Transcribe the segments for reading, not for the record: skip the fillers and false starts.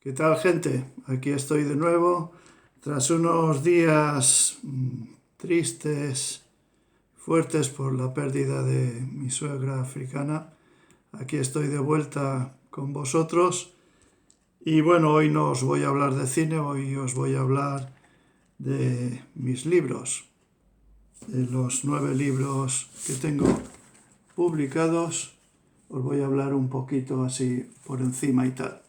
¿Qué tal, gente? Aquí estoy de nuevo. Tras unos días tristes, fuertes por la pérdida de mi suegra africana, aquí estoy de vuelta con vosotros. Y bueno, hoy no os voy a hablar de cine, hoy os voy a hablar de mis libros, de los 9 libros que tengo publicados. Os voy a hablar un poquito así por encima y tal.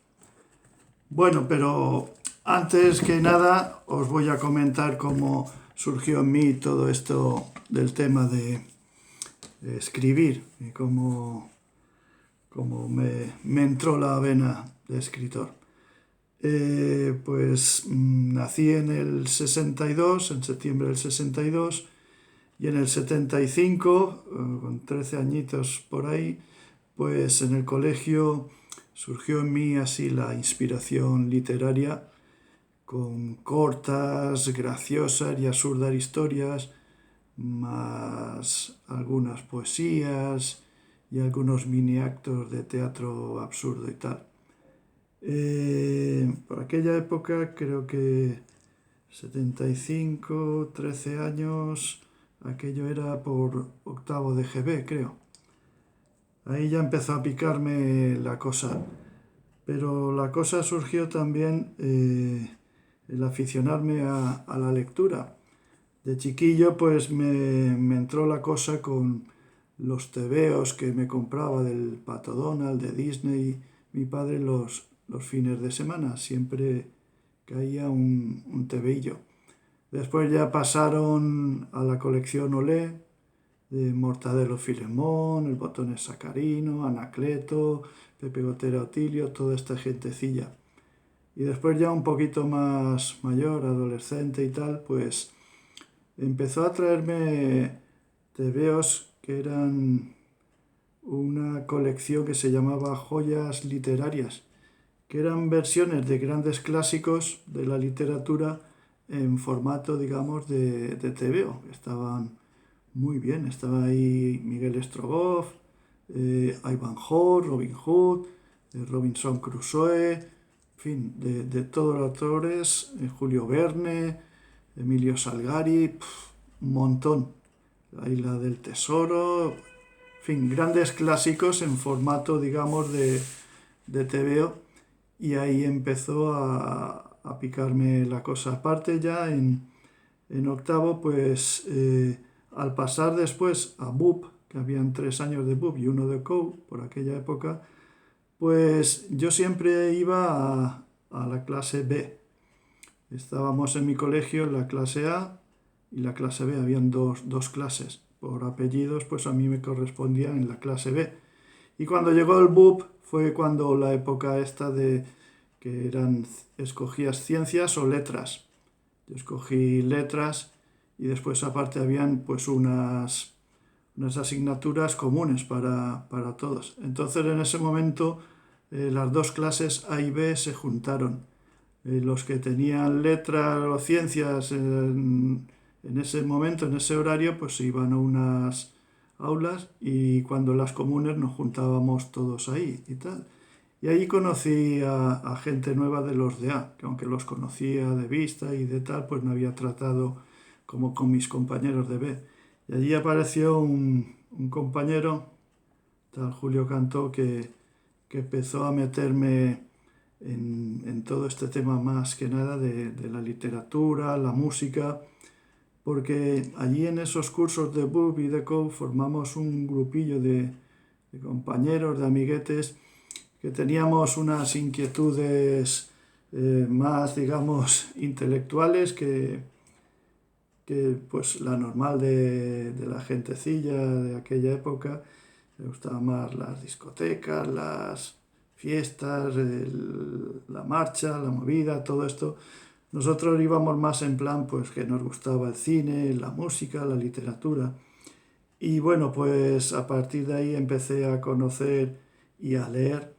Bueno, pero antes que nada os voy a comentar cómo surgió en mí todo esto del tema de escribir y cómo me entró la vena de escritor. Nací en el 62, en septiembre del 62, y en el 75, con 13 añitos por ahí, pues en el colegio surgió en mí así la inspiración literaria con cortas, graciosas y absurdas historias, más algunas poesías y algunos mini actos de teatro absurdo y tal. Por aquella época, creo que 75, 13 años, aquello era por octavo de GB, creo. Ahí ya empezó a picarme la cosa. Pero la cosa surgió también el aficionarme a la lectura. De chiquillo pues me entró la cosa con los tebeos que me compraba del Pato Donald, de Disney, mi padre los fines de semana. Siempre caía un tebeillo. Después ya pasaron a la colección Olé, de Mortadelo Filemón, el Botones Sacarino, Anacleto, Pepe Gotera Otilio, toda esta gentecilla. Y después ya un poquito más mayor, adolescente y tal, pues empezó a traerme tebeos que eran una colección que se llamaba Joyas Literarias, que eran versiones de grandes clásicos de la literatura en formato, digamos, de tebeo. Estaban muy bien, estaba ahí Miguel Strogoff, Ivanhoe, Robin Hood, Robinson Crusoe, en fin, de todos los autores, Julio Verne, Emilio Salgari, un montón. La Isla del Tesoro, en fin, grandes clásicos en formato, digamos, de TVO, y ahí empezó a picarme la cosa. Aparte ya en octavo, pues al pasar después a BUP, que habían 3 años de BUP y uno de COU por aquella época, pues yo siempre iba a la clase B. Estábamos en mi colegio en la clase A y la clase B, habían dos clases. Por apellidos, pues a mí me correspondía en la clase B. Y cuando llegó el BUP fue cuando la época esta de que escogías ciencias o letras. Yo escogí letras y después aparte habían pues unas asignaturas comunes para todos. Entonces en ese momento las dos clases A y B se juntaron. Los que tenían letras o ciencias en ese momento, en ese horario, pues se iban a unas aulas, y cuando las comunes nos juntábamos todos ahí y tal. Y ahí conocí a gente nueva de los de A, que aunque los conocía de vista y de tal, pues no había tratado como con mis compañeros de B. Y allí apareció un compañero, tal Julio Cantó, que empezó a meterme en todo este tema más que nada de la literatura, la música, porque allí en esos cursos de BUP y de COU formamos un grupillo de compañeros, de amiguetes, que teníamos unas inquietudes más, digamos, intelectuales que pues la normal de la gentecilla de aquella época. Me gustaban más las discotecas, las fiestas, la marcha, la movida, todo esto. Nosotros íbamos más en plan pues que nos gustaba el cine, la música, la literatura. Y bueno, pues a partir de ahí empecé a conocer y a leer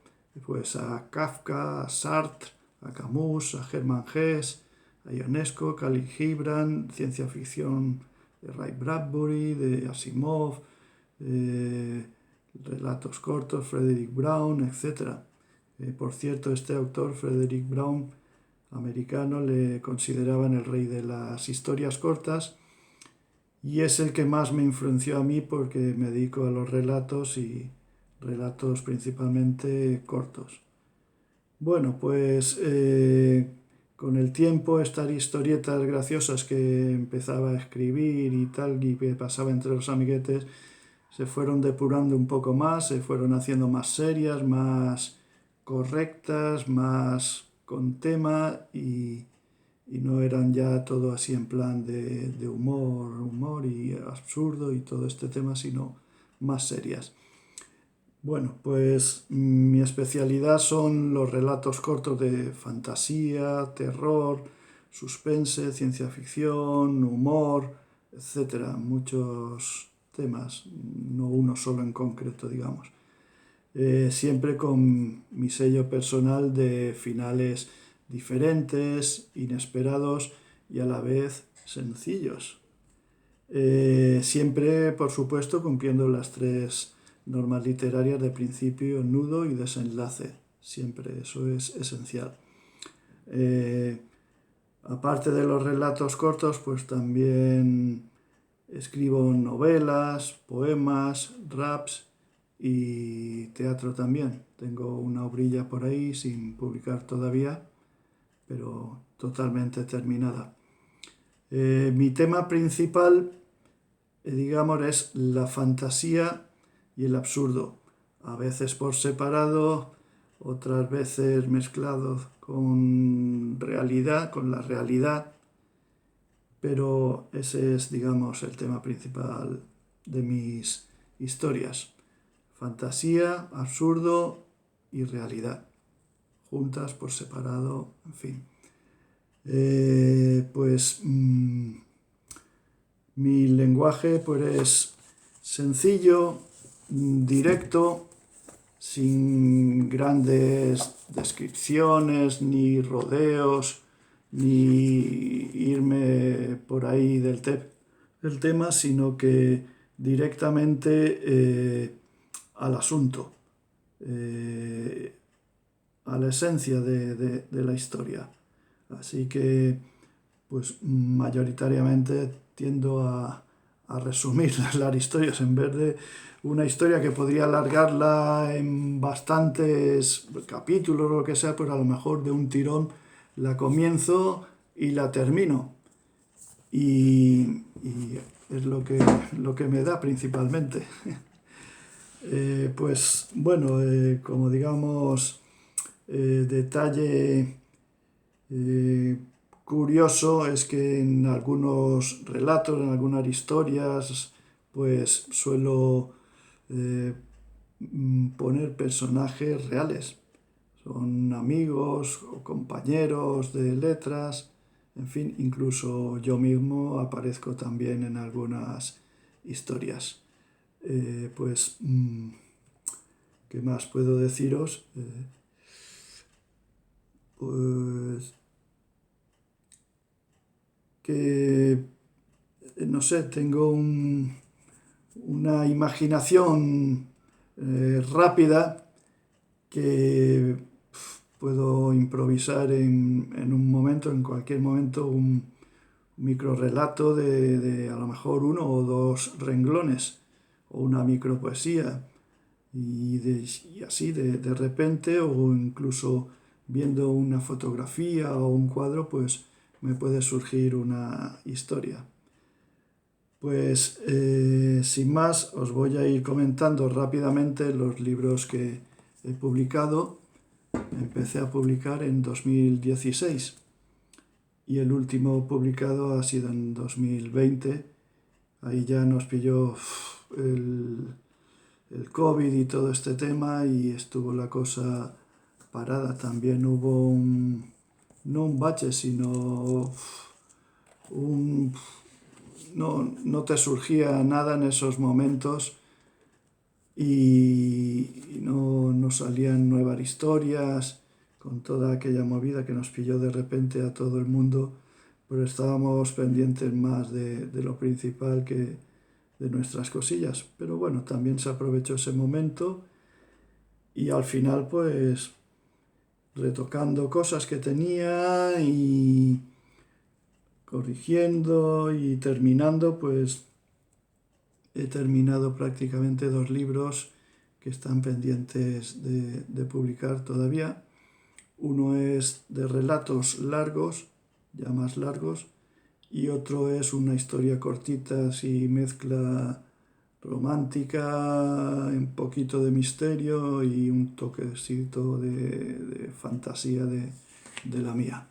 pues a Kafka, a Sartre, a Camus, a Hermann Hesse, a Ionesco, Khalil Gibran, ciencia ficción de Ray Bradbury, de Asimov, relatos cortos, Frederick Brown, etc. Por cierto, este autor, Frederick Brown, americano, le consideraban el rey de las historias cortas y es el que más me influenció a mí porque me dedico a los relatos y relatos principalmente cortos. Bueno, pues con el tiempo estas historietas graciosas que empezaba a escribir y tal y que pasaba entre los amiguetes se fueron depurando un poco más, se fueron haciendo más serias, más correctas, más con tema y no eran ya todo así en plan de humor y absurdo y todo este tema, sino más serias. Bueno, pues mi especialidad son los relatos cortos de fantasía, terror, suspense, ciencia ficción, humor, etcétera. Muchos temas, no uno solo en concreto, digamos. Siempre con mi sello personal de finales diferentes, inesperados y a la vez sencillos. Siempre, por supuesto, cumpliendo las tres normas literarias de principio, nudo y desenlace. Siempre, eso es esencial. Aparte de los relatos cortos, pues también escribo novelas, poemas, raps y teatro también. Tengo una obrilla por ahí sin publicar todavía, pero totalmente terminada. Mi tema principal, digamos, es la fantasía y el absurdo. A veces por separado, otras veces mezclados con realidad, con la realidad, pero ese es, digamos, el tema principal de mis historias. Fantasía, absurdo y realidad, juntas por separado, en fin. Mi lenguaje pues es sencillo, directo, sin grandes descripciones, ni rodeos, ni irme por ahí del tema, sino que directamente al asunto, a la esencia de la historia. Así que, pues mayoritariamente tiendo a resumir las historias en vez de una historia que podría alargarla en bastantes capítulos o lo que sea, pues a lo mejor de un tirón la comienzo y la termino. Y es lo que me da principalmente. Pues bueno, como digamos, detalle curioso es que en algunos relatos, en algunas historias, pues suelo poner personajes reales. Son amigos o compañeros de letras, en fin, incluso yo mismo aparezco también en algunas historias. Pues, ¿qué más puedo deciros? Pues que, no sé, tengo una imaginación rápida que puedo improvisar en un momento, en cualquier momento, un micro relato de a lo mejor uno o dos renglones o una micropoesía y así de repente o incluso viendo una fotografía o un cuadro pues me puede surgir una historia. Pues sin más os voy a ir comentando rápidamente los libros que he publicado. Empecé a publicar en 2016 y el último publicado ha sido en 2020. Ahí ya nos pilló el COVID y todo este tema y estuvo la cosa parada. También hubo no un bache, sino no te surgía nada en esos momentos y no salían nuevas historias con toda aquella movida que nos pilló de repente a todo el mundo, pero estábamos pendientes más de lo principal que de nuestras cosillas. Pero bueno, también se aprovechó ese momento y al final pues retocando cosas que tenía y corrigiendo y terminando, pues he terminado prácticamente 2 libros que están pendientes de publicar todavía. Uno es de relatos largos, ya más largos, y otro es una historia cortita, así mezcla romántica, un poquito de misterio y un toquecito de fantasía de la mía.